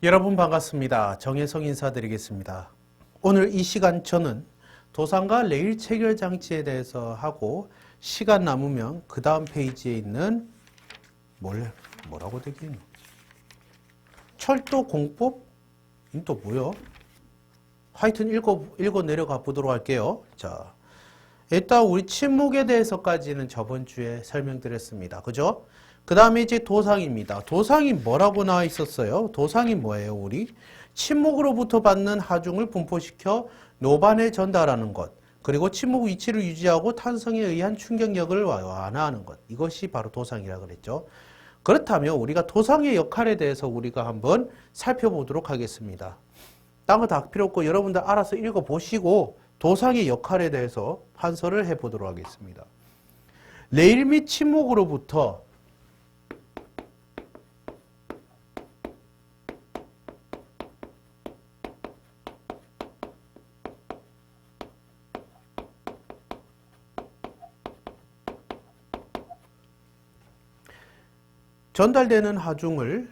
여러분 반갑습니다. 정혜성 인사드리겠습니다. 오늘 이 시간 저는 도상과 레일 체결 장치에 대해서 하고 시간 남으면 그 다음 페이지에 있는 뭐라고 되긴 철도 공법? 또 뭐요? 하여튼 읽어 내려가 보도록 할게요. 자, 일단 우리 침묵에 대해서까지는 저번 주에 설명드렸습니다. 그죠? 그 다음에 이제 도상입니다. 도상이 뭐라고 나와 있었어요? 도상이 뭐예요, 우리? 침묵으로부터 받는 하중을 분포시켜 노반에 전달하는 것. 그리고 침묵 위치를 유지하고 탄성에 의한 충격력을 완화하는 것. 이것이 바로 도상이라고 그랬죠. 그렇다면 우리가 도상의 역할에 대해서 우리가 한번 살펴보도록 하겠습니다. 딴 거 다 필요 없고 여러분들 알아서 읽어보시고 도상의 역할에 대해서 판서를 해보도록 하겠습니다. 레일 및 침묵으로부터 전달되는 하중을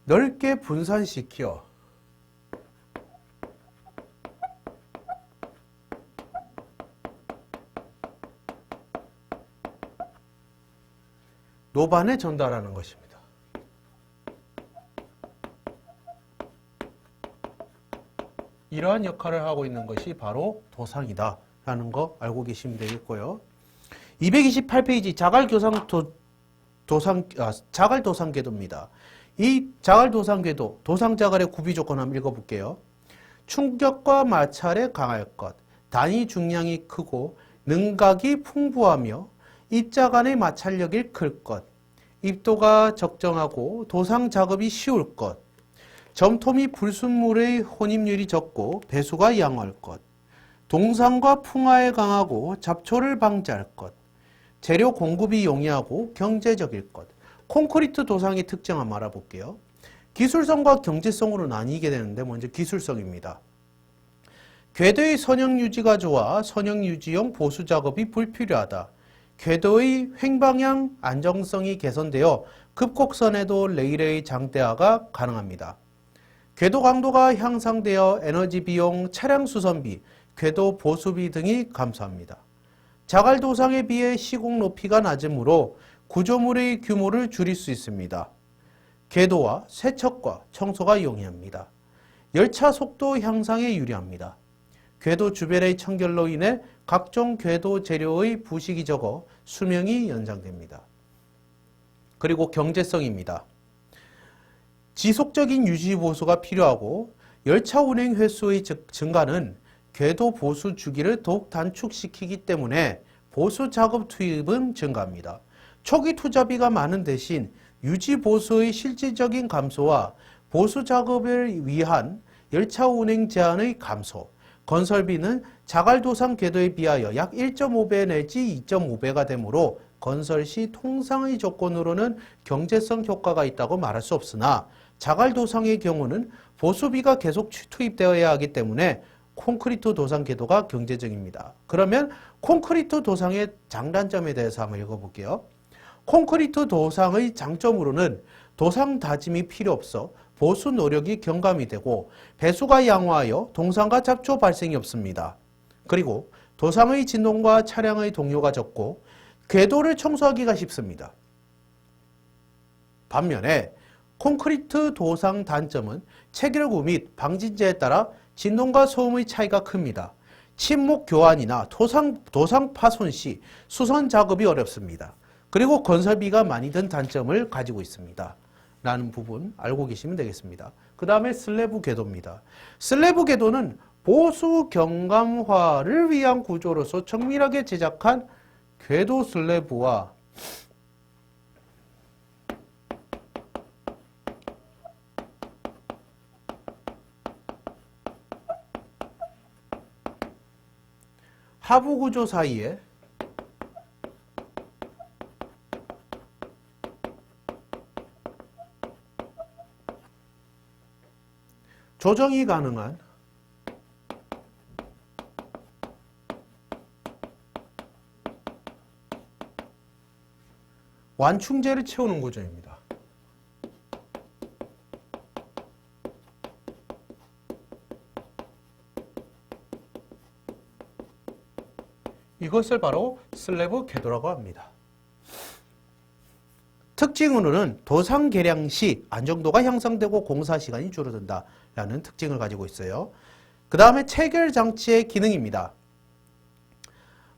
넓게 분산시켜 노반에 전달하는 것입니다. 이러한 역할을 하고 있는 것이 바로 도상이다 라는 거 알고 계시면 되겠고요. 228페이지 자갈도상궤도입니다. 이 자갈도상궤도, 도상자갈의 구비조건 한번 읽어볼게요. 충격과 마찰에 강할 것, 단위 중량이 크고 능각이 풍부하며 입자 간의 마찰력이 클 것, 입도가 적정하고 도상 작업이 쉬울 것, 점토 및 불순물의 혼입률이 적고 배수가 양호할 것, 동상과 풍화에 강하고 잡초를 방지할 것, 재료 공급이 용이하고 경제적일 것. 콘크리트 도상의 특징 한번 알아볼게요. 기술성과 경제성으로 나뉘게 되는데 먼저 기술성입니다. 궤도의 선형 유지가 좋아 선형 유지용 보수 작업이 불필요하다. 궤도의 횡방향 안정성이 개선되어 급곡선에도 레일의 장대화가 가능합니다. 궤도 강도가 향상되어 에너지 비용, 차량 수선비, 궤도 보수비 등이 감소합니다. 자갈도상에 비해 시공 높이가 낮으므로 구조물의 규모를 줄일 수 있습니다. 궤도와 세척과 청소가 용이합니다. 열차 속도 향상에 유리합니다. 궤도 주변의 청결로 인해 각종 궤도 재료의 부식이 적어 수명이 연장됩니다. 그리고 경제성입니다. 지속적인 유지 보수가 필요하고 열차 운행 횟수의 증가는 궤도 보수 주기를 더욱 단축시키기 때문에 보수 작업 투입은 증가합니다. 초기 투자비가 많은 대신 유지 보수의 실질적인 감소와 보수 작업을 위한 열차 운행 제한의 감소, 건설비는 자갈도상 궤도에 비하여 약 1.5배 내지 2.5배가 되므로 건설 시 통상의 조건으로는 경제성 효과가 있다고 말할 수 없으나 자갈도상의 경우는 보수비가 계속 투입되어야 하기 때문에 콘크리트 도상 궤도가 경제적입니다. 그러면 콘크리트 도상의 장단점에 대해서 한번 읽어볼게요. 콘크리트 도상의 장점으로는 도상 다짐이 필요 없어 보수 노력이 경감이 되고 배수가 양호하여 동상과 잡초 발생이 없습니다. 그리고 도상의 진동과 차량의 동요가 적고 궤도를 청소하기가 쉽습니다. 반면에 콘크리트 도상 단점은 체결구 및 방진제에 따라 진동과 소음의 차이가 큽니다. 침묵 교환이나 도상 파손 시 수선 작업이 어렵습니다. 그리고 건설비가 많이 든 단점을 가지고 있습니다. 라는 부분 알고 계시면 되겠습니다. 그 다음에 슬래브 궤도입니다. 슬래브 궤도는 보수 경감화를 위한 구조로서 정밀하게 제작한 궤도 슬래브와 하부 구조 사이에 조정이 가능한 완충제를 채우는 구조입니다. 이것을 바로 슬래브 궤도라고 합니다. 특징으로는 도상 개량 시 안정도가 향상되고 공사 시간이 줄어든다라는 특징을 가지고 있어요. 그 다음에 체결 장치의 기능입니다.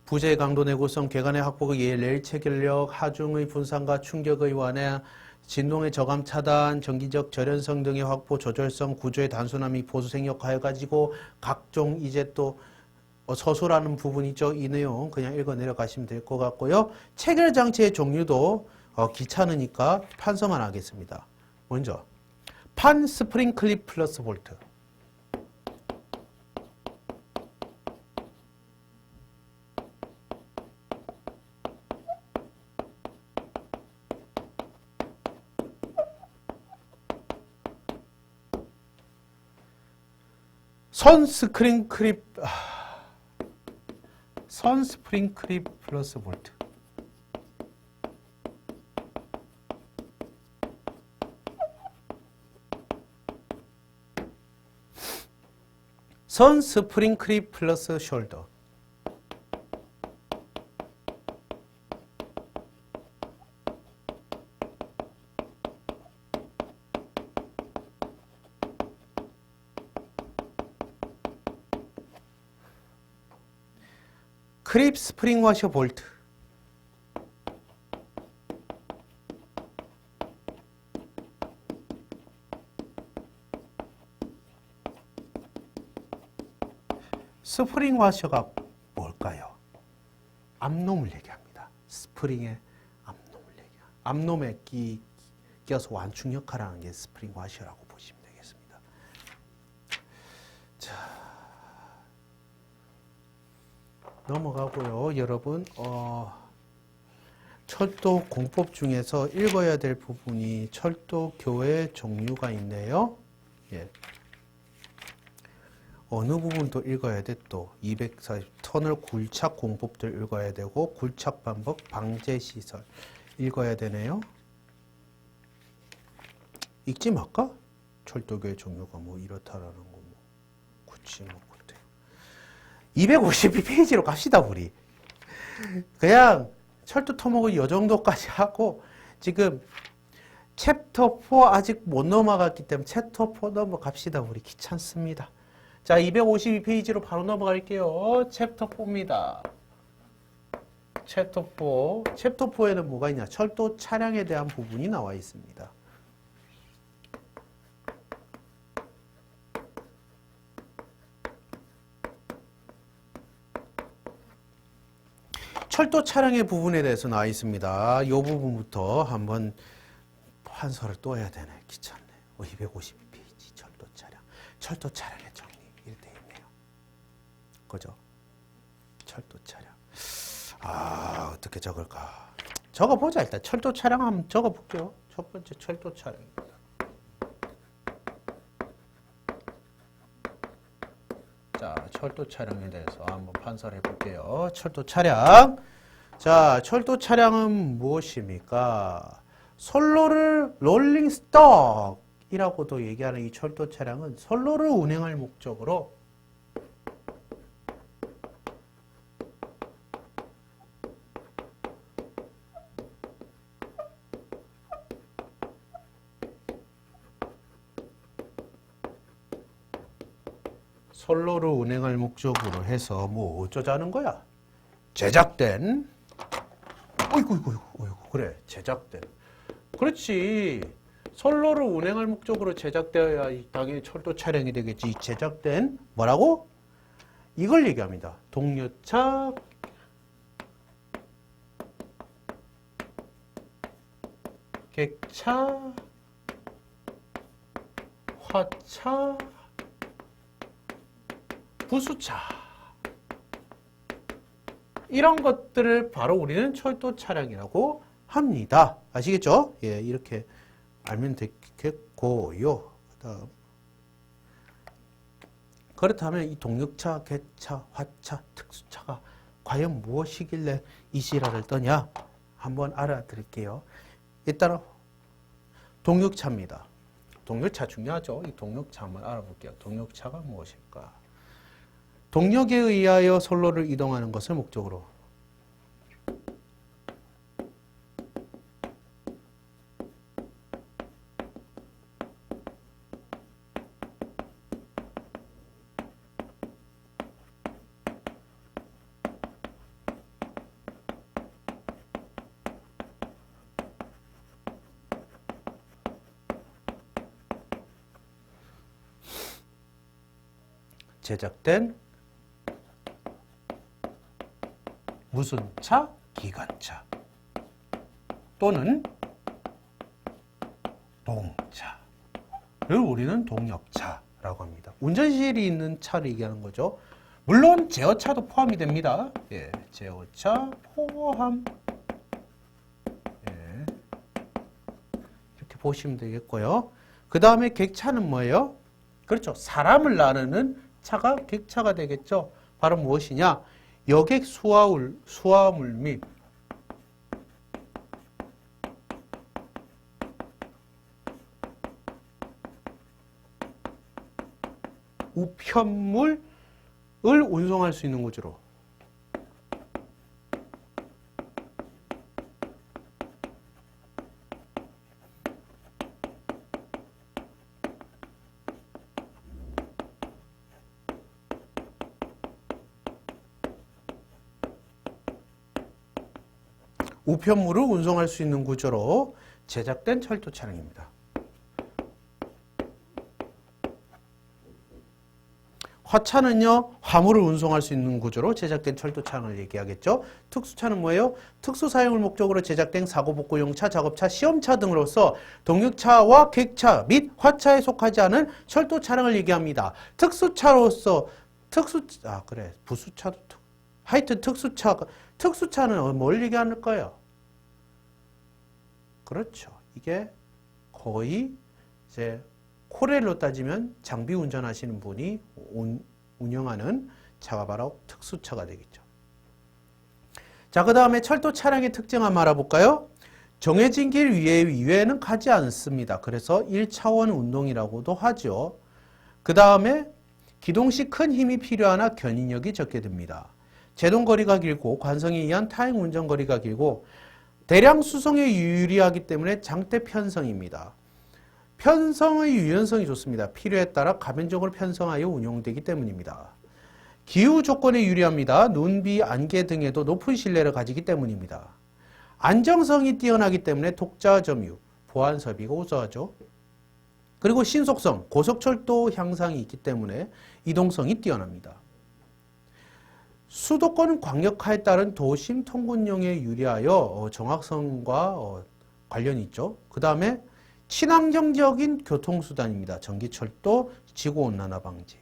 부재의 강도, 내구성, 궤관의 확보가 레일 체결력, 하중의 분산과 충격의 완화, 진동의 저감 차단, 전기적 절연성 등의 확보, 조절성, 구조의 단순함이 보수생 역할을 가지고 각종 이제 또 서술하는 부분이죠. 이 내용 그냥 읽어 내려가시면 될 것 같고요. 체결 장치의 종류도 귀찮으니까 판서만 하겠습니다. 먼저 판 스프링 클립 플러스 볼트. 선 스프링 클립 플러스 볼트. 선 스프링 클립 플러스 숄더. 크립 스프링 와셔 볼트. 스프링 와셔가 뭘까요? 암놈을 얘기합니다. 스프링의 암놈을 얘기합니다. 암놈에 껴서 완충 역할을 하는 게 스프링 와셔라고 보시면 되겠습니다. 자, 넘어가고요. 여러분, 철도 공법 중에서 읽어야 될 부분이 철도교의 종류가 있네요. 예. 어느 부분도 읽어야 돼. 또 240 터널 굴착 공법들 읽어야 되고 굴착 반복 방제 시설 읽어야 되네요. 읽지 말까? 철도교의 종류가 뭐 이렇다라는 거 뭐 굳이 뭐 못해요. 252페이지로 갑시다 우리. 그냥 철도 토목은 이 정도까지 하고 지금 챕터 4 아직 못 넘어갔기 때문에 챕터 4 넘어갑시다 우리. 귀찮습니다. 자, 252페이지로 바로 넘어갈게요. 챕터 4입니다. 챕터 4. 챕터 4에는 뭐가 있냐? 철도 차량에 대한 부분이 나와 있습니다. 철도 차량의 부분에 대해서 나와 있습니다. 이 부분부터 한번 판서를 또 해야 되네. 귀찮네. 252페이지 철도 차량. 철도 차량의 정리. 이렇게 있네요. 그죠? 철도 차량. 아, 어떻게 적을까? 적어보자. 일단 철도 차량 한번 적어볼게요. 첫 번째 철도 차량입니다. 자, 철도 차량에 대해서 한번 판서를 해볼게요. 철도 차량. 자, 철도 차량은 무엇입니까? 선로를 롤링 스톡이라고도 얘기하는 이 철도 차량은 선로를 운행할 목적으로 선로를 운행할 목적으로 해서 뭐 어쩌자는 거야? 제작된 어이구 그래 제작된 그렇지 선로를 운행할 목적으로 제작되어야 당연히 철도 차량이 되겠지. 제작된 뭐라고? 이걸 얘기합니다. 동료차 객차 화차 부수차 이런 것들을 바로 우리는 철도 차량이라고 합니다. 아시겠죠? 예, 이렇게 알면 되겠고요. 그다음 그렇다면 이 동력차, 객차, 화차, 특수차가 과연 무엇이길래 이 실화를 떠냐 한번 알아드릴게요. 일단 동력차입니다. 동력차 중요하죠. 이 동력차 한번 알아볼게요. 동력차가 무엇일까? 동력에 의하여 선로를 이동하는 것을 목적으로 제작된 무슨 차? 기관차 또는 동차를 우리는 동력차라고 합니다. 운전실이 있는 차를 얘기하는 거죠. 물론 제어차도 포함이 됩니다. 예, 제어차 포함. 예, 이렇게 보시면 되겠고요. 그 다음에 객차는 뭐예요? 그렇죠. 사람을 나르는 차가 객차가 되겠죠. 바로 무엇이냐? 여객 수화물 및 우편물을 운송할 수 있는 구조로 우편물을 운송할 수 있는 구조로 제작된 철도 차량입니다. 화차는요, 화물을 운송할 수 있는 구조로 제작된 철도 차량을 얘기하겠죠. 특수차는 뭐예요? 특수 사용을 목적으로 제작된 사고복구용차, 작업차, 시험차 등으로서 동력차와 객차 및 화차에 속하지 않은 철도 차량을 얘기합니다. 특수차로서 부수차도 하여튼 특수차는 뭘 얘기하는 거예요? 그렇죠. 이게 거의 이제 코레일로 따지면 장비 운전하시는 분이 운영하는 차가 바로 특수차가 되겠죠. 자, 그 다음에 철도 차량의 특징 한번 알아볼까요? 정해진 길 위에는 가지 않습니다. 그래서 1차원 운동이라고도 하죠. 그 다음에 기동 시 큰 힘이 필요하나 견인력이 적게 됩니다. 제동거리가 길고 관성에 의한 타행 운전거리가 길고 대량 수송에 유리하기 때문에 장대 편성입니다. 편성의 유연성이 좋습니다. 필요에 따라 가변적으로 편성하여 운용되기 때문입니다. 기후 조건에 유리합니다. 눈, 비, 안개 등에도 높은 신뢰를 가지기 때문입니다. 안정성이 뛰어나기 때문에 독자 점유, 보안 설비가 우수하죠. 그리고 신속성, 고속철도 향상이 있기 때문에 이동성이 뛰어납니다. 수도권 광역화에 따른 도심 통근용에 유리하여 정확성과 관련이 있죠. 그 다음에 친환경적인 교통수단입니다. 전기철도, 지구온난화 방지.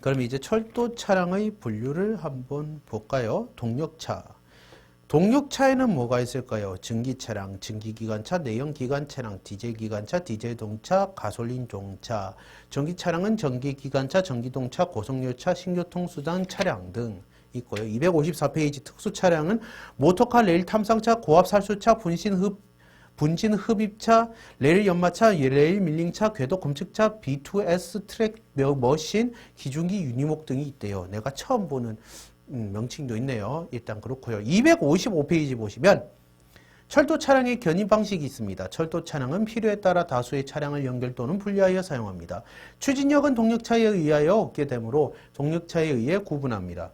그럼 이제 철도 차량의 분류를 한번 볼까요? 동력차. 동력차에는 뭐가 있을까요? 증기차량, 증기기관차, 내연기관차량, 디젤기관차, 디젤동차, 가솔린종차. 전기차량은 전기기관차, 전기동차, 고속열차, 신교통수단 차량 등 있고요. 254페이지 특수차량은 모터카, 레일 탐상차, 고압살수차, 분진 흡입차, 레일 연마차, 레일 밀링차, 궤도 검측차, B2S 트랙 머신, 기중기 유니목 등이 있대요. 내가 처음 보는 명칭도 있네요. 일단 그렇고요. 255페이지 보시면 철도 차량의 견인 방식이 있습니다. 철도 차량은 필요에 따라 다수의 차량을 연결 또는 분리하여 사용합니다. 추진력은 동력차에 의하여 얻게 되므로 동력차에 의해 구분합니다.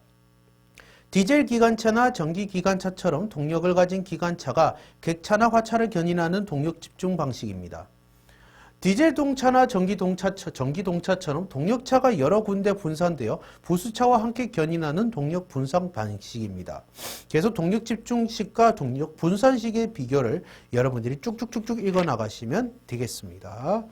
디젤 기관차나 전기 기관차처럼 동력을 가진 기관차가 객차나 화차를 견인하는 동력 집중 방식입니다. 디젤 동차나 전기 동차처럼 동력차가 여러 군데 분산되어 부수차와 함께 견인하는 동력 분산 방식입니다. 그래서 동력 집중식과 동력 분산식의 비교를 여러분들이 쭉쭉쭉쭉 읽어 나가시면 되겠습니다.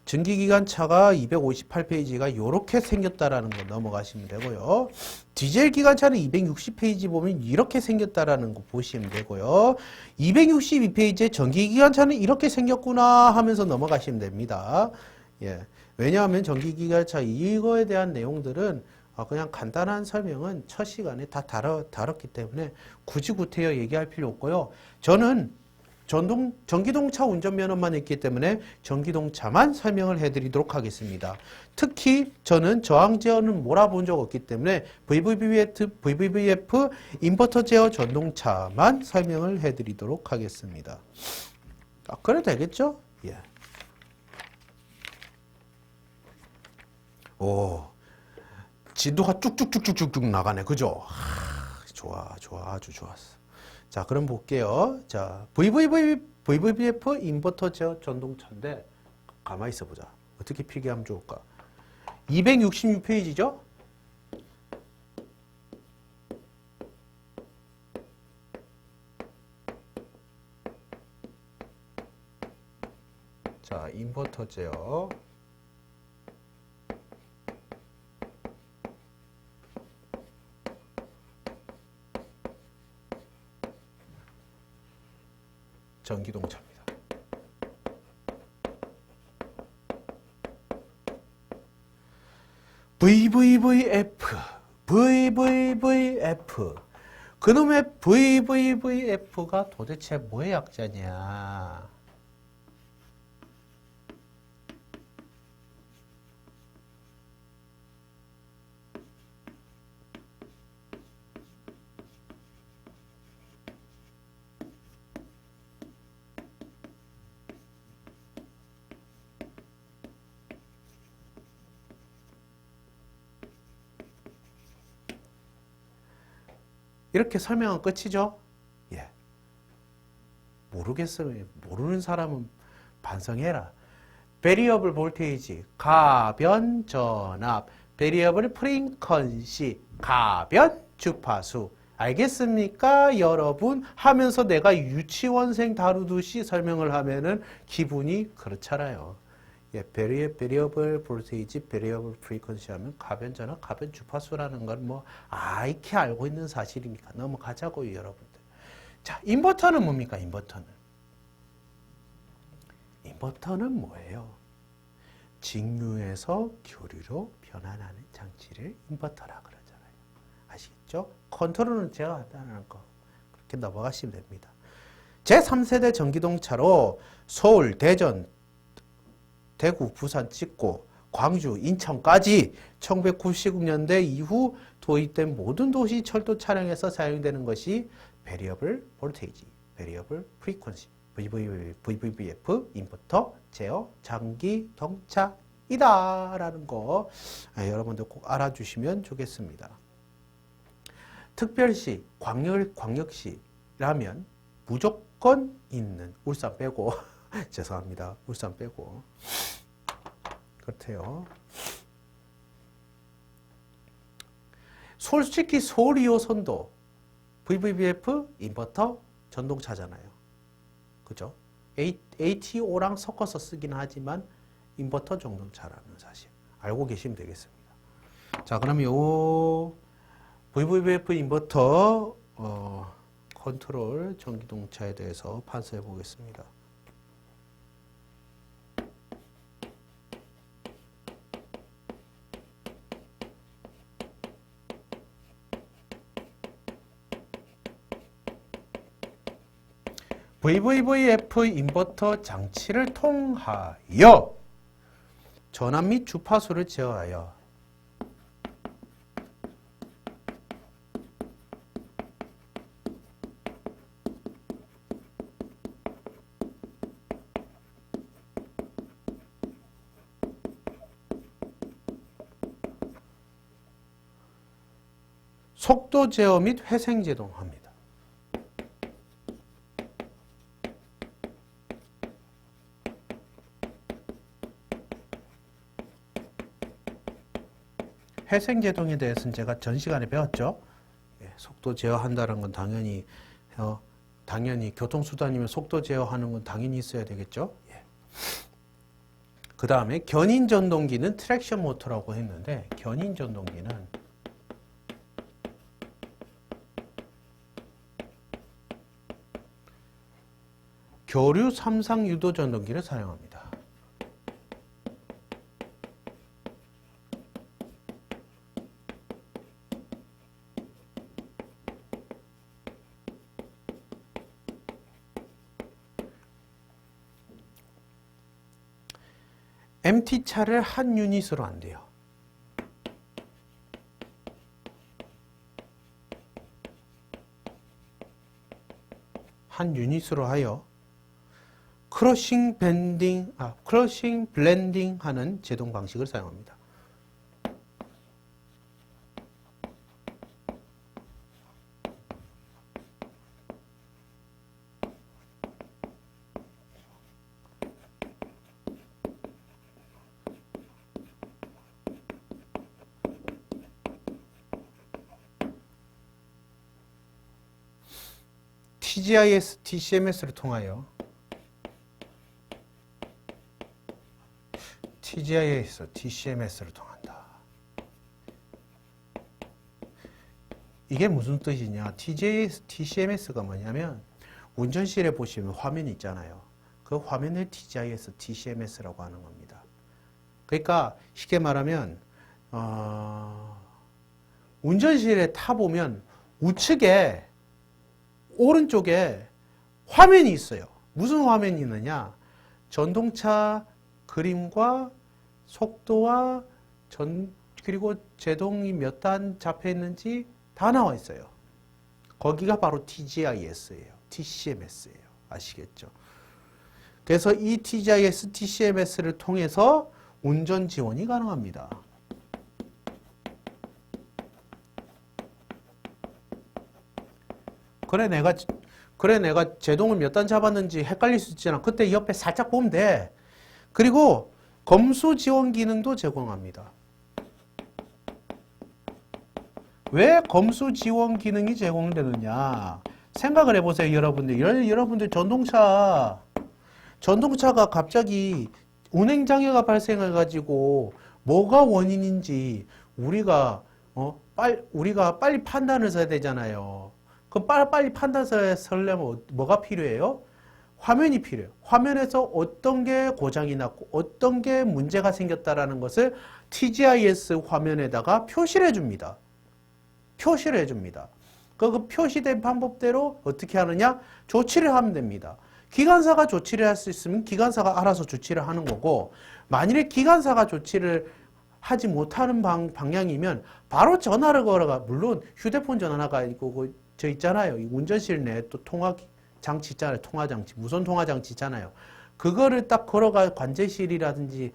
전기기관차가 258페이지가 이렇게 생겼다라는 거 넘어가시면 되고요. 디젤 기관차는 260페이지 보면 이렇게 생겼다라는 거 보시면 되고요. 262페이지에 전기기관차는 이렇게 생겼구나 하면서 넘어가시면 됩니다. 예. 왜냐하면 전기기관차 이거에 대한 내용들은 그냥 간단한 설명은 첫 시간에 다 다뤘기 때문에 굳이 구태여 얘기할 필요 없고요. 저는 전기동차 운전면허만 있기 때문에 전기동차만 설명을 해드리도록 하겠습니다. 특히 저는 저항 제어는 몰아본 적 없기 때문에 VVVF 인버터 제어 전동차만 설명을 해드리도록 하겠습니다. 그래도 되겠죠? 예. 오, 진도가 쭉쭉쭉쭉쭉 나가네. 그죠? 좋아, 아주 좋았어. 자, 그럼 볼게요. 자, VVVF 인버터 제어 전동차인데, 가만히 있어 보자. 어떻게 필기하면 좋을까? 266페이지죠? 자, 인버터 제어. 전기동차입니다. VVVF. 그놈의 VVVF가 도대체 뭐의 약자냐? 이렇게 설명은 끝이죠? 예. 모르겠어요. 모르는 사람은 반성해라. 베리어블 볼테이지, 가변 전압, 베리어블 프리퀀시, 가변 주파수. 알겠습니까? 여러분 하면서 내가 유치원생 다루듯이 설명을 하면은 기분이 그렇잖아요. 예, 베리어블 볼테이지, 베리어블 프리퀀시 하면 가변 전압, 가변 주파수라는 건 뭐 익히 알고 있는 사실이니까 넘어가자고요, 여러분들. 자, 인버터는 뭡니까? 인버터는 뭐예요? 직류에서 교류로 변환하는 장치를 인버터라 그러잖아요. 아시겠죠? 컨트롤은 제가 한다는 거 그렇게 넘어가시면 됩니다. 제3세대 전기동차로 서울, 대전, 대구, 부산 찍고 광주, 인천까지 1990년대 이후 도입된 모든 도시 철도 차량에서 사용되는 것이 베리어블 볼테이지, 베리어블 프리퀀시, VVVF 인버터 제어 전기동차이다 라는 거 여러분들 꼭 알아주시면 좋겠습니다. 특별시, 광역시라면 무조건 있는, 울산 빼고 죄송합니다. 울산 빼고. 그렇대요. 솔직히 서울 2호선도 VVVF 인버터 전동차잖아요. 그죠? ATO랑 섞어서 쓰긴 하지만 인버터 전동차라는 사실 알고 계시면 되겠습니다. 자, 그럼 요 VVVF 인버터 컨트롤 전기동차에 대해서 판서해 보겠습니다. VVVF 인버터 장치를 통하여 전압 및 주파수를 제어하여 속도 제어 및 회생 제동합니다. 회생 제동에 대해서는 제가 전 시간에 배웠죠. 예, 속도 제어한다는 건 당연히 교통수단이면 속도 제어하는 건 당연히 있어야 되겠죠. 예. 그 다음에 견인 전동기는 트랙션 모터라고 했는데 견인 전동기는 교류 3상 유도 전동기를 사용합니다. MT차를 한 유닛으로 한대요. 한 유닛으로 하여 크러싱 블렌딩 하는 제동 방식을 사용합니다. TGIS, TCMS를 통하여 TGIS, TCMS를 통한다. 이게 무슨 뜻이냐? TGIS, TCMS가 뭐냐면 운전실에 보시면 화면이 있잖아요. 그 화면을 TGIS, TCMS라고 하는 겁니다. 그러니까 쉽게 말하면 운전실에 타보면 우측에 오른쪽에 화면이 있어요. 무슨 화면이 있느냐? 전동차 그림과 속도와 그리고 제동이 몇 단 잡혀 있는지 다 나와 있어요. 거기가 바로 TGIS예요. TCMS예요. 아시겠죠? 그래서 이 TGIS, TCMS를 통해서 운전 지원이 가능합니다. 그래 내가 제동을 몇 단 잡았는지 헷갈릴 수 있잖아. 그때 옆에 살짝 보면 돼. 그리고 검수 지원 기능도 제공합니다. 왜 검수 지원 기능이 제공되느냐? 생각을 해보세요, 여러분들. 여러분들 전동차가 갑자기 운행장애가 발생해가지고 뭐가 원인인지 우리가 빨리 판단을 해야 되잖아요. 그럼 빨리 판단서에 서려면 뭐가 필요해요? 화면이 필요해요. 화면에서 어떤 게 고장이 났고 어떤 게 문제가 생겼다라는 것을 TGIS 화면에다가 표시를 해줍니다. 표시를 해줍니다. 그 표시된 방법대로 어떻게 하느냐? 조치를 하면 됩니다. 기관사가 조치를 할 수 있으면 기관사가 알아서 조치를 하는 거고, 만일에 기관사가 조치를 하지 못하는 방향이면 바로 전화를 걸어가, 물론 휴대폰 전화가 있고 저 있잖아요. 운전실 내에 또 통화 장치 있잖아요. 통화 장치, 무선 통화 장치 있잖아요. 그거를 딱 걸어가 관제실이라든지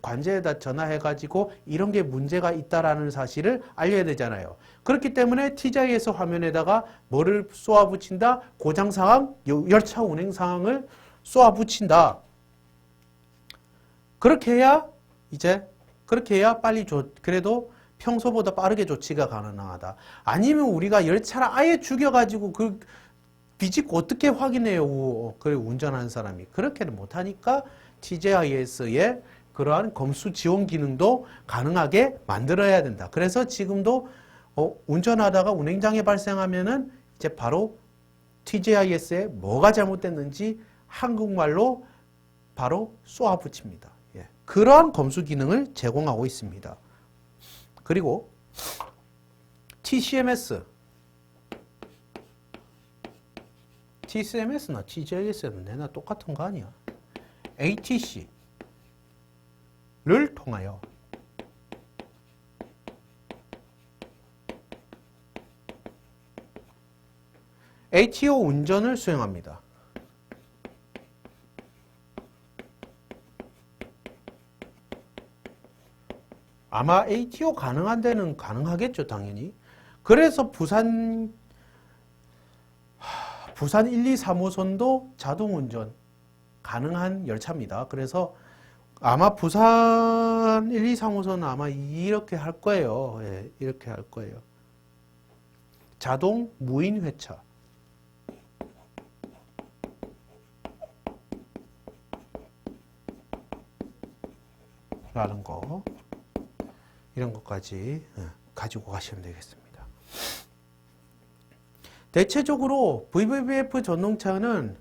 관제에다 전화해가지고 이런 게 문제가 있다라는 사실을 알려야 되잖아요. 그렇기 때문에 TGIS 화면에다가 뭐를 쏘아붙인다? 고장 상황, 열차 운행 상황을 쏘아붙인다. 그렇게 해야 빨리 그래도 평소보다 빠르게 조치가 가능하다. 아니면 우리가 열차를 아예 죽여가지고 비집고 어떻게 확인해요? 그 운전하는 사람이. 그렇게는 못하니까 TGIS의 그러한 검수 지원 기능도 가능하게 만들어야 된다. 그래서 지금도 운전하다가 운행장애 발생하면은 이제 바로 TGIS에 뭐가 잘못됐는지 한국말로 바로 쏘아붙입니다. 예. 그러한 검수 기능을 제공하고 있습니다. 그리고 TCMS, TCMS나 TGIS는 내나 똑같은 거 아니야? ATC를 통하여 ATO 운전을 수행합니다. 아마 ATO 가능한 데는 가능하겠죠, 당연히. 그래서 부산 1, 2, 3호선도 자동 운전 가능한 열차입니다. 그래서 아마 부산 1, 2, 3호선은 아마 이렇게 할 거예요. 예, 이렇게 할 거예요. 자동 무인 회차. 라는 거. 이런 것까지 가지고 가시면 되겠습니다. 대체적으로 VVVF 전동차는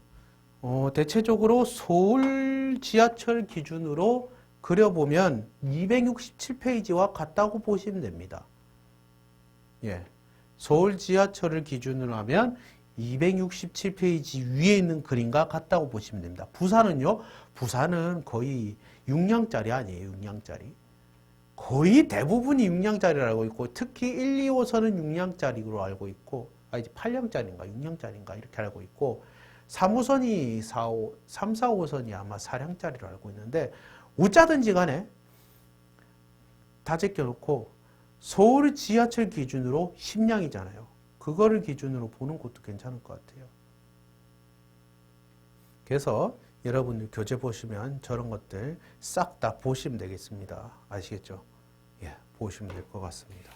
대체적으로 서울 지하철 기준으로 그려보면 267페이지와 같다고 보시면 됩니다. 예, 서울 지하철을 기준으로 하면 267페이지 위에 있는 그림과 같다고 보시면 됩니다. 부산은요, 부산은 거의 6량짜리 아니에요. 6량짜리. 거의 대부분이 6량짜리를 알고 있고, 특히 1, 2호선은 6량짜리로 알고 있고, 이제 8량짜리인가 6량짜리인가 이렇게 알고 있고, 3호선이 3, 4호선이 아마 4량짜리로 알고 있는데, 어쩌든지 간에 다 제껴놓고, 서울 지하철 기준으로 10량이잖아요. 그거를 기준으로 보는 것도 괜찮을 것 같아요. 그래서 여러분들 교재 보시면 저런 것들 싹 다 보시면 되겠습니다. 아시겠죠? 예, 보시면 될 것 같습니다.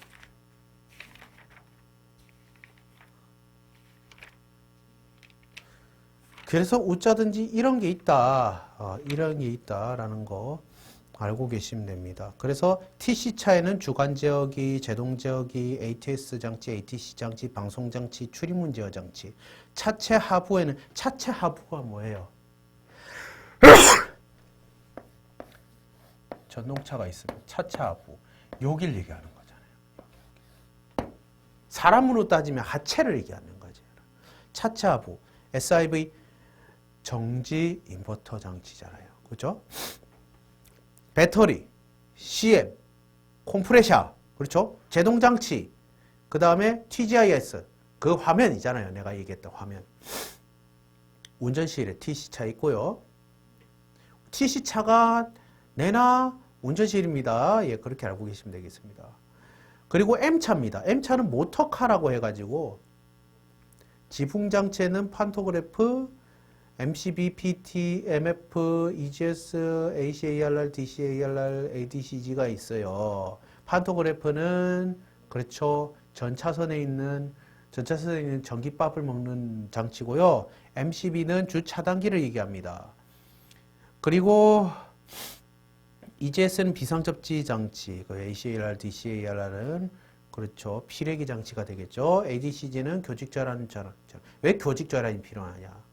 그래서 어쩌든지 이런 게 있다. 이런 게 있다라는 거 알고 계시면 됩니다. 그래서 TC차에는 주간제어기, 제동제어기, ATS 장치, ATC 장치, 방송장치, 출입문 제어 장치. 차체 하부에는, 차체 하부가 뭐예요? 전동차가 있으면 차체 하부. 여길 얘기하는 거잖아요. 사람으로 따지면 하체를 얘기하는 거죠. 차체 하부. SIV 정지 인버터 장치잖아요. 그죠? 배터리, CM, 컴프레셔, 그렇죠? 제동장치, 그 다음에 TGIS, 그 화면이잖아요. 내가 얘기했던 화면. 운전실에 TC차 있고요. TC차가 내나 운전실입니다. 예, 그렇게 알고 계시면 되겠습니다. 그리고 M차입니다. M차는 모터카라고 해가지고 지붕장치에는 판토그래프, MCB, PT, MF, EGS, ACARR, DCARR, ADCG가 있어요. 판토그래프는 그렇죠. 전차선에 있는 전기밥을 먹는 장치고요. MCB는 주차단기를 얘기합니다. 그리고 EGS는 비상접지 장치, 그 ACARR, DCARR은 그렇죠. 피래기 장치가 되겠죠. ADCG는 교직전환 전환. 왜 교직전환이 필요하냐?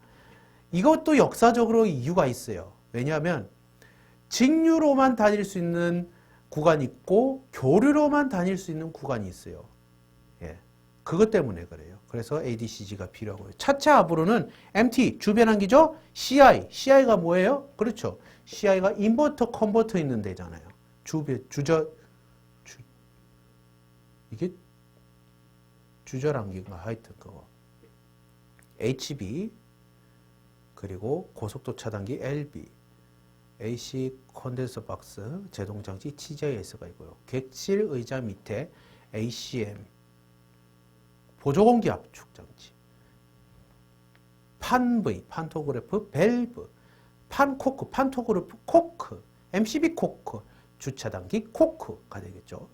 이것도 역사적으로 이유가 있어요. 왜냐하면 직류로만 다닐 수 있는 구간이 있고 교류로만 다닐 수 있는 구간이 있어요. 예, 그것 때문에 그래요. 그래서 ADCG가 필요하고요. 차체 앞으로는 MT, 주변환기죠? CI가 뭐예요? 그렇죠. CI가 인버터, 컨버터 있는 데잖아요. 이게 주저환기인가 하여튼 그거. HB, 그리고 고속도 차단기 LB, AC 컨덴서 박스, 제동장치 TJS가 있고요. 객실 의자 밑에 ACM, 보조공기 압축 장치, 판V, 판토그래프, 밸브, 판코크, 판토그래프 코크, MCB 코크, 주차단기 코크가 되겠죠.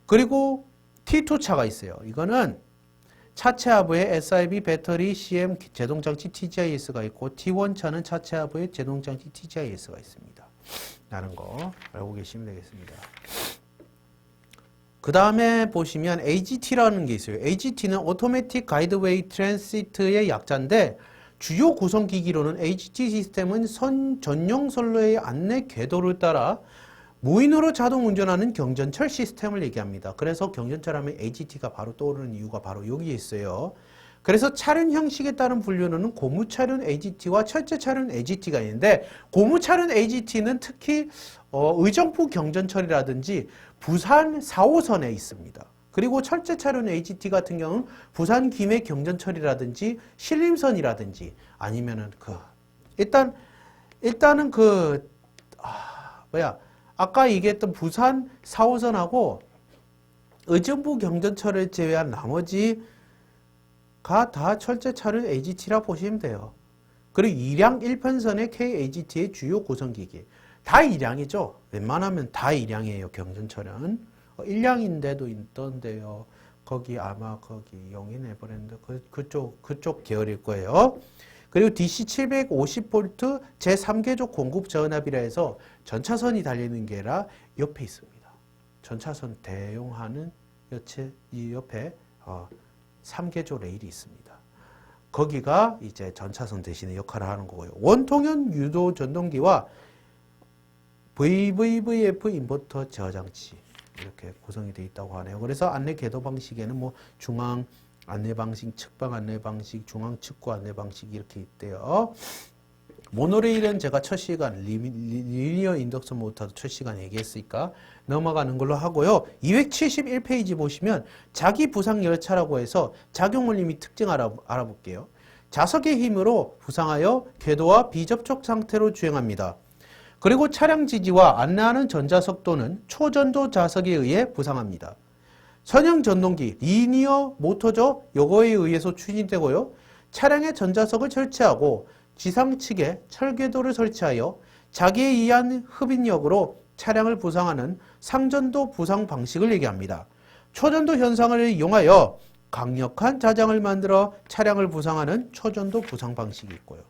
그리고 T2차가 있어요. 이거는 차체 하부에 SIB, 배터리, CM, 제동장치 TGIS가 있고 T1차는 차체 하부에 제동장치 TGIS가 있습니다. 라는 거 알고 계시면 되겠습니다. 그 다음에 보시면 AGT라는 게 있어요. AGT는 Automatic Guideway Transit의 약자인데 주요 구성기기로는 AGT 시스템은 전용 선로의 안내 궤도를 따라 무인으로 자동 운전하는 경전철 시스템을 얘기합니다. 그래서 경전철 하면 AGT가 바로 떠오르는 이유가 바로 여기에 있어요. 그래서 차륜 형식에 따른 분류는 고무차륜 AGT와 철제차륜 AGT가 있는데 고무차륜 AGT는 특히 의정부 경전철이라든지 부산 4호선에 있습니다. 그리고 철제차륜 AGT 같은 경우는 부산 김해 경전철이라든지 신림선이라든지 아니면은 일단은 아까 얘기했던 부산 4호선하고 의정부 경전철을 제외한 나머지가 다 철제차륜 AGT라 보시면 돼요. 그리고 2량 1편선의 KAGT의 주요 구성기기. 다 2량이죠. 웬만하면 다 2량이에요. 경전철은. 1량인데도 있던데요. 거기 영인 에버랜드 그쪽 계열일 거예요. 그리고 DC 750V 제3계조 공급 전압이라 해서 전차선이 달리는 게 아니라 옆에 있습니다. 전차선 대용하는 이 옆에 3계조 레일이 있습니다. 거기가 이제 전차선 대신에 역할을 하는 거고요. 원통형 유도 전동기와 VVVF 인버터 제어장치 이렇게 구성이 되어 있다고 하네요. 그래서 안내 궤도 방식에는 중앙 안내 방식, 측방 안내 방식, 중앙 측구 안내 방식 이렇게 있대요. 모노레일은 제가 첫 시간 리니어 인덕션 모터도 첫 시간 얘기했으니까 넘어가는 걸로 하고요. 271페이지 보시면 자기 부상 열차라고 해서 작용 원리 및 특징 알아볼게요. 자석의 힘으로 부상하여 궤도와 비접촉 상태로 주행합니다. 그리고 차량 지지와 안내하는 전자석 또는 초전도 자석에 의해 부상합니다. 선형 전동기, 리니어 모터죠. 요거에 의해서 추진되고요. 차량의 전자석을 설치하고 지상 측에 철궤도를 설치하여 자기에 의한 흡인력으로 차량을 부상하는 상전도 부상 방식을 얘기합니다. 초전도 현상을 이용하여 강력한 자장을 만들어 차량을 부상하는 초전도 부상 방식이 있고요.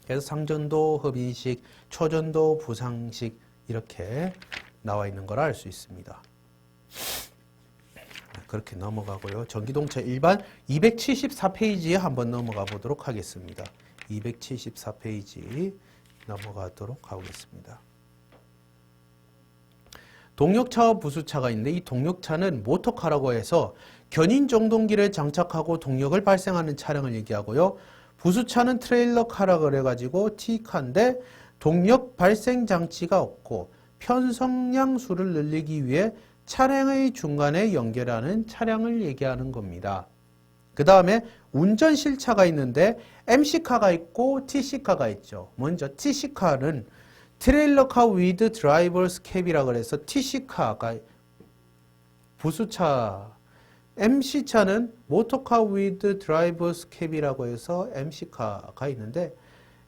그래서 상전도 흡인식, 초전도 부상식 이렇게 나와 있는 걸 알 수 있습니다. 그렇게 넘어가고요. 전기동차 일반 274페이지에 한번 넘어가 보도록 하겠습니다. 274페이지 넘어가도록 하겠습니다. 동력차와 부수차가 있는데 이 동력차는 모터카라고 해서 견인 정동기를 장착하고 동력을 발생하는 차량을 얘기하고요. 부수차는 트레일러카라 그래가지고 T카인데 동력 발생 장치가 없고 편성량 수를 늘리기 위해 차량의 중간에 연결하는 차량을 얘기하는 겁니다. 그 다음에 운전실차가 있는데 MC카가 있고 TC카가 있죠. 먼저 TC카는 트레일러카 위드 드라이버스 캡이라고 해서 TC카가 부수차, MC차는 모터카 위드 드라이버스 캡이라고 해서 MC카가 있는데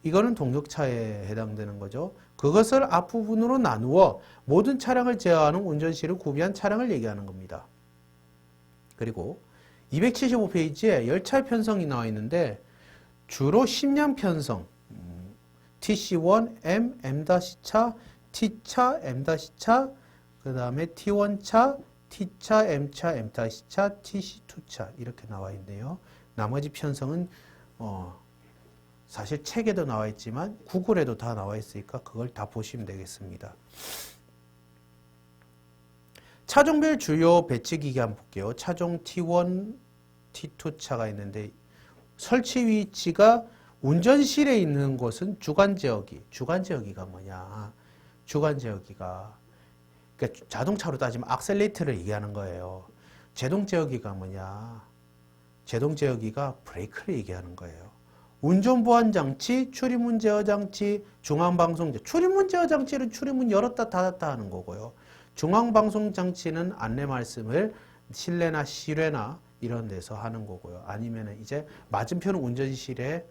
이거는 동력차에 해당되는 거죠. 그것을 앞부분으로 나누어 모든 차량을 제어하는 운전실을 구비한 차량을 얘기하는 겁니다. 그리고 275페이지에 열차 편성이 나와 있는데 주로 식량 편성, TC1, M, M-차, T차, M-차, 그 다음에 T1차, T차, M차, M-차, TC2차 이렇게 나와 있네요. 나머지 편성은 사실 책에도 나와 있지만 구글에도 다 나와 있으니까 그걸 다 보시면 되겠습니다. 차종별 주요 배치기기 한번 볼게요. 차종 T1, T2 차가 있는데 설치 위치가 운전실에 있는 곳은 주간제어기. 주간제어기가 뭐냐? 주간제어기가 그러니까 자동차로 따지면 악셀레이터를 얘기하는 거예요. 제동제어기가 뭐냐? 제동제어기가 브레이크를 얘기하는 거예요. 운전보안장치, 출입문 제어장치, 중앙방송장. 출입문 제어장치는 출입문 열었다 닫았다 하는 거고요. 중앙방송장치는 안내 말씀을 실내나 실외나 이런 데서 하는 거고요. 아니면은 이제 맞은편 운전실에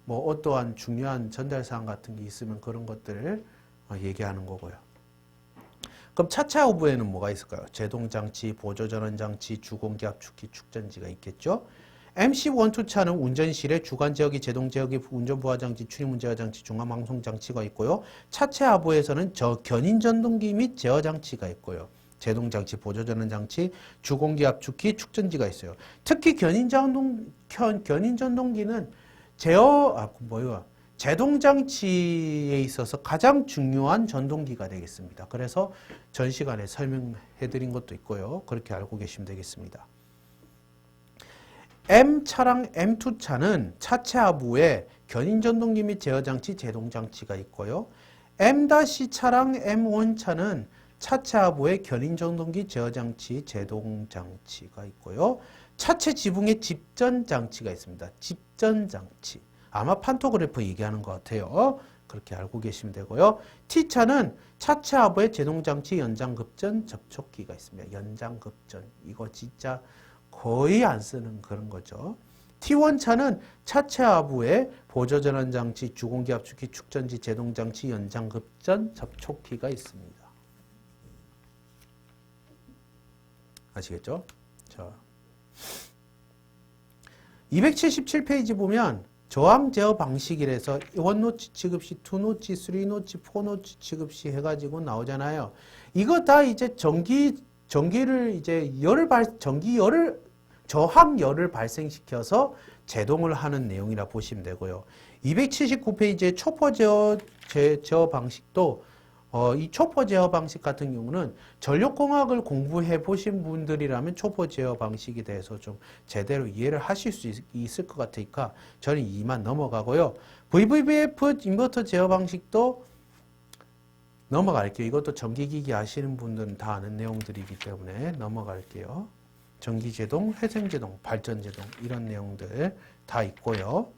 뭐 어떠한 중요한 전달사항 같은 게 있으면 그런 것들을 얘기하는 거고요. 그럼 차차 후부에는 뭐가 있을까요? 제동장치, 보조전원장치, 주공기 압축기, 축전지가 있겠죠. MC1, 2차는 운전실에 주간제어기, 제동제어기, 운전보호장치, 출입문제어장치, 중앙방송장치가 있고요. 차체 하부에서는 견인전동기 및 제어장치가 있고요. 제동장치, 보조전원장치, 주공기 압축기, 축전지가 있어요. 특히 견인전동기는 제동장치에 있어서 가장 중요한 전동기가 되겠습니다. 그래서 전 시간에 설명해 드린 것도 있고요. 그렇게 알고 계시면 되겠습니다. M차랑 M2차는 차체 하부에 견인전동기 및 제어장치, 제동장치가 있고요. M-차랑 M1차는 차체 하부에 견인전동기, 제어장치, 제동장치가 있고요. 차체 지붕에 집전장치가 있습니다. 집전장치. 아마 판토그래프 얘기하는 것 같아요. 그렇게 알고 계시면 되고요. T차는 차체 하부에 제동장치, 연장급전, 접촉기가 있습니다. 연장급전. 이거 진짜 거의 안 쓰는 그런 거죠. T1차는 차체 하부에 보조전원장치, 주공기 압축기, 축전지, 제동장치, 연장급전, 접촉기가 있습니다. 아시겠죠? 자, 277페이지 보면 저항 제어 방식이라서 1노치 취급시, 2노치, 3노치, 4노치 취급시 해가지고 나오잖아요. 이거 다 이제 전기를 이제 저항열을 발생시켜서 제동을 하는 내용이라 보시면 되고요. 279페이지의 초포 제어 방식도 이 초포 제어 방식 같은 경우는 전력공학을 공부해 보신 분들이라면 초포 제어 방식에 대해서 좀 제대로 이해를 하실 수 있을 것 같으니까 저는 이만 넘어가고요. VVF 인버터 제어 방식도 넘어갈게요. 이것도 전기기기 아시는 분들은 다 아는 내용들이기 때문에 넘어갈게요. 전기제동, 회생제동, 발전제동 이런 내용들 다 있고요.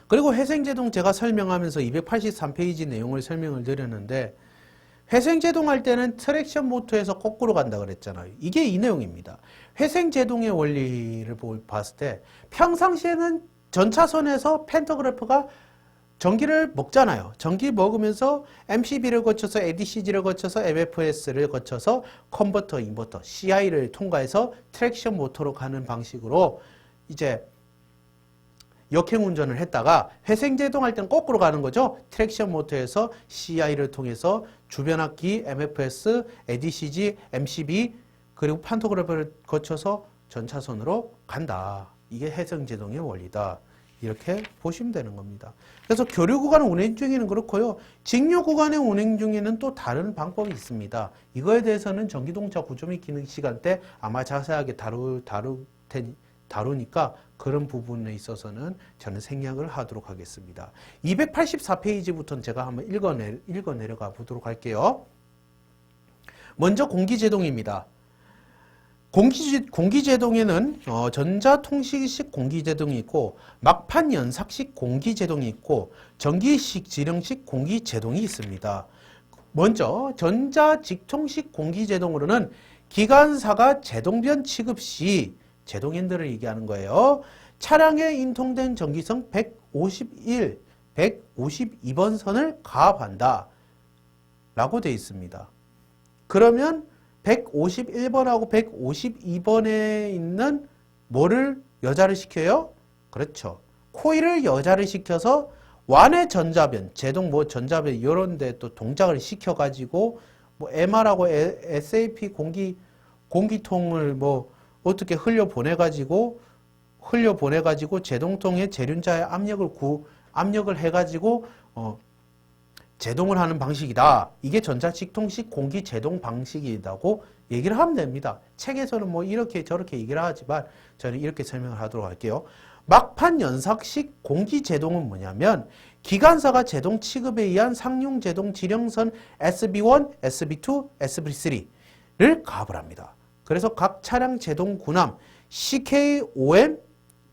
그리고 회생제동 제가 설명하면서 283페이지 내용을 설명을 드렸는데 회생제동 할 때는 트랙션 모터에서 거꾸로 간다 그랬잖아요. 이게 이 내용입니다. 회생제동의 원리를 봤을 때 평상시에는 전차선에서 팬터그래프가 전기를 먹잖아요. 전기 먹으면서 MCB를 거쳐서 ADCG를 거쳐서 MFS를 거쳐서 컨버터, 인버터, CI를 통과해서 트랙션 모터로 가는 방식으로 이제 역행 운전을 했다가 회생제동 할 때는 거꾸로 가는 거죠. 트랙션 모터에서 CI를 통해서 주변압기, MFS, ADCG, MCB 그리고 판토그래프를 거쳐서 전차선으로 간다. 이게 회생제동의 원리다. 이렇게 보시면 되는 겁니다. 그래서 교류 구간 운행 중에는 그렇고요. 직류 구간의 운행 중에는 또 다른 방법이 있습니다. 이거에 대해서는 전기동차 구조 및 기능 시간 때 아마 자세하게 다루니까 그런 부분에 있어서는 저는 생략을 하도록 하겠습니다. 284페이지부터는 제가 한번 읽어 내려가 보도록 할게요. 먼저 공기제동입니다. 공기제동에는 전자통식식 공기제동이 있고 막판 연삭식 공기제동이 있고 전기식 지령식 공기제동이 있습니다. 먼저 전자직통식 공기제동으로는 기관사가 제동변 취급 시 제동핸들을 얘기하는 거예요. 차량에 인통된 전기성 152번 선을 가압한다 라고 되어 있습니다. 그러면 151번하고 152번에 있는 뭐를 여자를 시켜요? 그렇죠. 코일을 여자를 시켜서 완의 전자변, 제동 전자변 이런 데 또 동작을 시켜가지고 MR하고 SAP 공기통을 어떻게 흘려보내가지고 제동통에 재륜자의 압력을 해가지고 제동을 하는 방식이다. 이게 전자직통식 공기 제동 방식이라고 얘기를 하면 됩니다. 책에서는 이렇게 저렇게 얘기를 하지만 저는 이렇게 설명을 하도록 할게요. 막판 연삭식 공기 제동은 뭐냐면 기관사가 제동 취급에 의한 상용 제동 지령선 SB1, SB2, SB3를 가압을 합니다. 그래서 각 차량 제동 군함 CKOM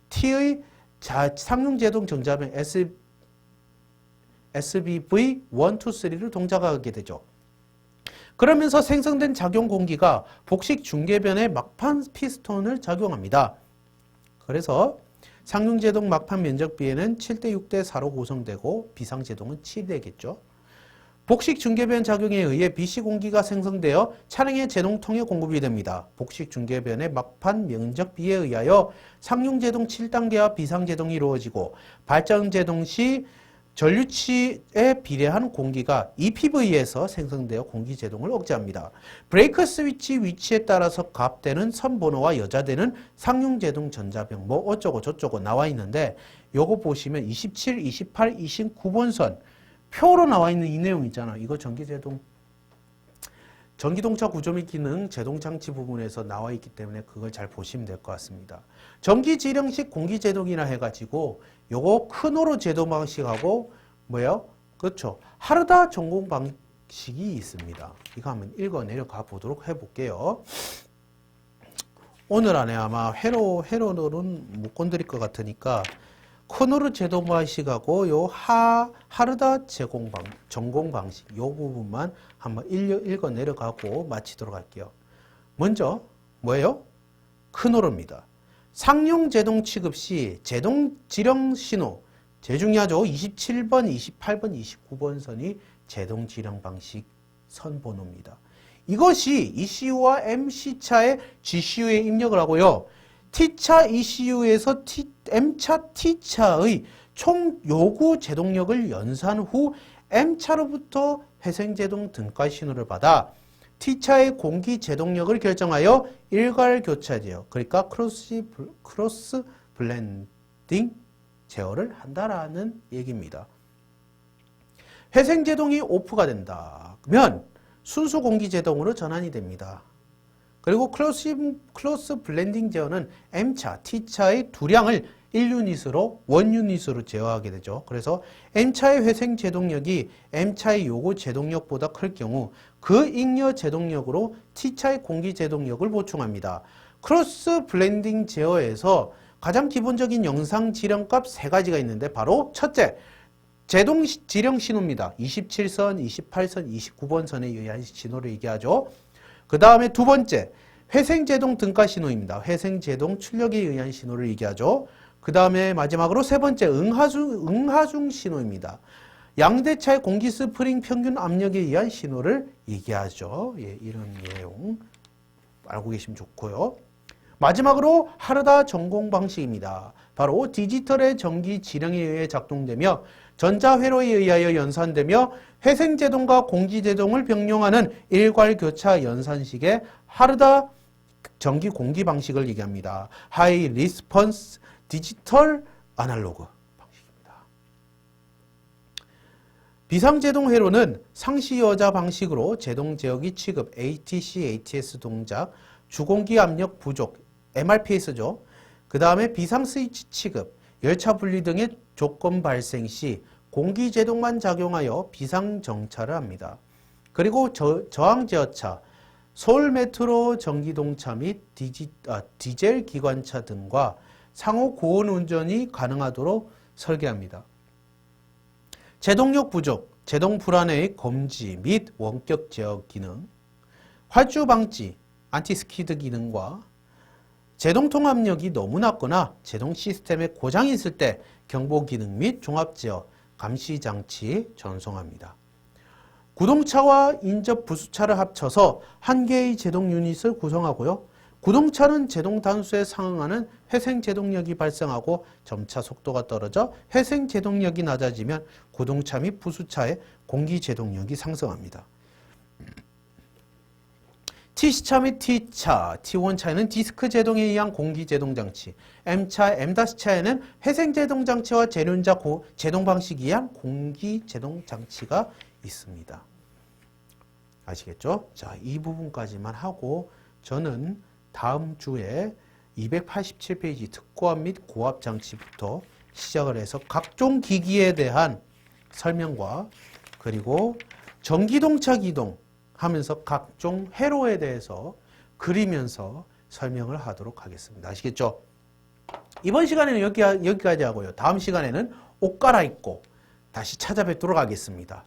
T의 상용 제동 정자변 SBV 1, 2, 3를 동작하게 되죠. 그러면서 생성된 작용 공기가 복식 중계변의 막판 피스톤을 작용합니다. 그래서 상용제동 막판 면적비에는 7대 6대 4로 구성되고 비상제동은 7대겠죠. 복식 중계변 작용에 의해 BC 공기가 생성되어 차량의 제동통에 공급이 됩니다. 복식 중계변의 막판 면적비에 의하여 상용제동 7단계와 비상제동이 이루어지고 발전제동 시 전류치에 비례한 공기가 EPV에서 생성되어 공기제동을 억제합니다. 브레이크 스위치 위치에 따라서 가압되는 선번호와 여자되는 상용제동 전자병 어쩌고 저쩌고 나와 있는데 요거 보시면 27, 28, 29번 선 표로 나와 있는 이 내용 있잖아. 이거 전기동차 구조 및 기능 제동장치 부분에서 나와 있기 때문에 그걸 잘 보시면 될 것 같습니다. 전기지령식 공기제동이라 해가지고 요거 크노로 제동 방식하고 그렇죠. 하르다 전공 방식이 있습니다. 이거 한번 읽어 내려가 보도록 해볼게요. 오늘 안에 아마 회로는 못 건드릴 것 같으니까 크노르 제동 방식하고 요 하르다 전공 방식 요 부분만 한번 읽어 내려가고 마치도록 할게요. 먼저 크노르입니다. 상용 제동 취급 시 제동 지령 신호 제일 중요하죠. 27번, 28번, 29번 선이 제동 지령 방식 선 번호입니다. 이것이 ECU와 MC차의 GCU에 입력을 하고요. T차 ECU에서 M차 T차의 총 요구 제동력을 연산 후 M차로부터 회생제동 등가 신호를 받아 T차의 공기 제동력을 결정하여 일괄 교차제어, 그러니까 크로스 블렌딩 제어를 한다라는 얘기입니다. 회생제동이 오프가 된다. 그러면 순수 공기제동으로 전환이 됩니다. 그리고 클로스 블렌딩 제어는 M차, T차의 두량을 1유닛으로 1유닛으로 제어하게 되죠. 그래서 N차의 회생 제동력이 M차의 요구 제동력보다 클 경우 그 잉여 제동력으로 T차의 공기 제동력을 보충합니다. 크로스 블렌딩 제어에서 가장 기본적인 영상 지령값 세 가지가 있는데 바로 첫째, 제동 지령 신호입니다. 27선, 28선, 29번 선에 의한 신호를 얘기하죠. 그 다음에 두 번째, 회생제동 등가 신호입니다. 회생제동 출력에 의한 신호를 얘기하죠. 그 다음에 마지막으로 세 번째, 응하중 신호입니다. 양대차의 공기 스프링 평균 압력에 의한 신호를 얘기하죠. 예, 이런 내용 알고 계시면 좋고요. 마지막으로 하르다 전공 방식입니다. 바로 디지털의 전기 지령에 의해 작동되며 전자회로에 의하여 연산되며 회생제동과 공기제동을 병용하는 일괄교차 연산식의 하르다 전기 공기 방식을 얘기합니다. 하이 리스폰스 디지털 아날로그 방식입니다. 비상제동 회로는 상시여자 방식으로 제동 제어기 취급, ATC, ATS 동작, 주공기 압력 부족, MRPS죠. 그 다음에 비상 스위치 취급, 열차 분리 등의 조건 발생 시 공기 제동만 작용하여 비상 정차를 합니다. 그리고 저항 제어차, 서울 메트로 전기동차 및 디젤 기관차 등과 상호 고온 운전이 가능하도록 설계합니다. 제동력 부족, 제동 불안의 검지 및 원격 제어 기능, 활주 방지, 안티스키드 기능과 제동 통합력이 너무 낮거나 제동 시스템에 고장이 있을 때 경보 기능 및 종합 제어, 감시 장치 전송합니다. 구동차와 인접 부수차를 합쳐서 한 개의 제동 유닛을 구성하고요. 구동차는 제동 단수에 상응하는 회생 제동력이 발생하고 점차 속도가 떨어져 회생 제동력이 낮아지면 구동차 및 부수차의 공기 제동력이 상승합니다. T차 및 T차, T1 차에는 디스크 제동에 의한 공기 제동 장치, M차, M-차에는 회생 제동 장치와 제륜자 제동 방식에 의한 공기 제동 장치가 있습니다. 아시겠죠? 자, 이 부분까지만 하고 저는 다음 주에 287페이지 특고압 및 고압 장치부터 시작을 해서 각종 기기에 대한 설명과 그리고 전기동차 기동 하면서 각종 회로에 대해서 그리면서 설명을 하도록 하겠습니다. 아시겠죠? 이번 시간에는 여기까지 하고요. 다음 시간에는 옷 갈아입고 다시 찾아뵙도록 하겠습니다.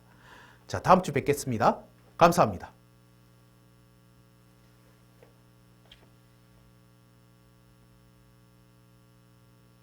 자, 다음 주 뵙겠습니다. 감사합니다.